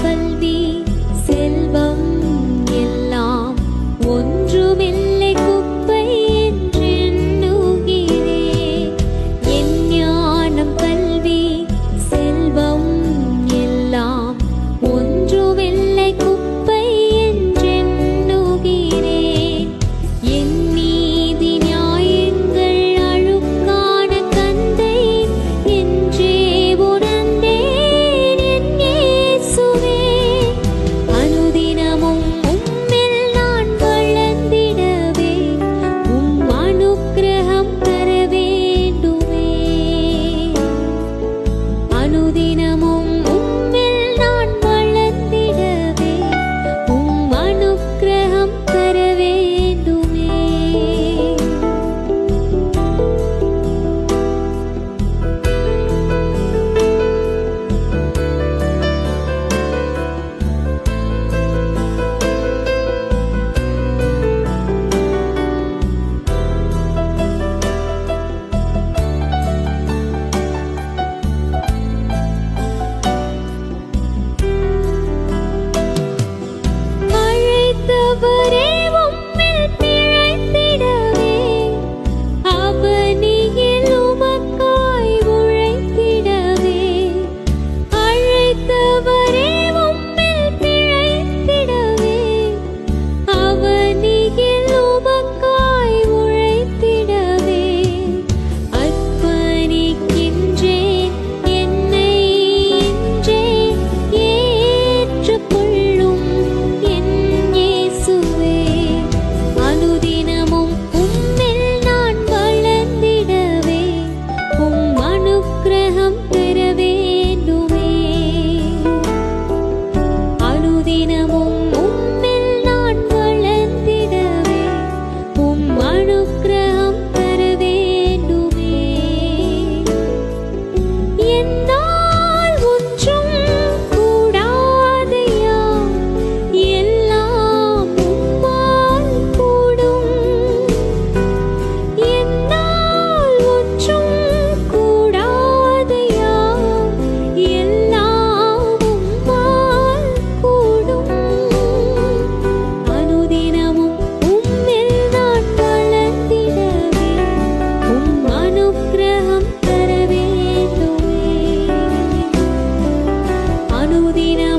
கல்வி செல்வம் எல்லாம் ஒன்றுமில்லை குப்பை என்றெண்ணுகிறேன். என் ஞானம் கல்வி செல்வம் எல்லாம் ஒன்றுமில்லை குப்பை என்றெண்ணுகிறேன். என் நீதி நியாயங்கள் அழுக்கான கந்தை என்றே உணர்ந்தேன் என் இயேசுவே. அனுதினமும் உம்மில் நான் வளர்ந்திடவே உம் அனுக்கிரகம் பெற வேண்டுமே. அனுதினமும் உம்மில் நான் வளர்ந்திடவே உம் அனுக்கிரகம் பெற வேண்டுமே. அழைத்தவரே உம்மில் பிழைத்திடவே அவனியில் உமக்காய் உழைத்திடவே. அழைத்தவரே உம்மில் பிழைத்திடவே அவனியில் உமக்காய் உழைத்திடவே. அர்ப்பணிக்கின்றேன் என்னை இன்றே ஏற்றுக்கொள்ளும் என் இயேசுவே. அனுதினமும் உம்மில் நான் வளர்ந்திடவே உம் அனுக்கிரகம் பெற வேண்டுமே. அனுதினமும் உம்மில் நான் வளர்ந்திடவே உம் அனுக்கிரகம் பெற வேண்டுமே. என்னால் ஒன்றும் கூடாதையா எல்லாம் உம்மால் கூடும். என்னால் ஒன்றும் கூடாதையா எல்லாம் உம்மால் கூடும். அனுதினமும் உம்மில் நான் வளர்ந்திடவே உம் அனுக்கிரகம் பெற வேண்டுமே. அனுதினமும்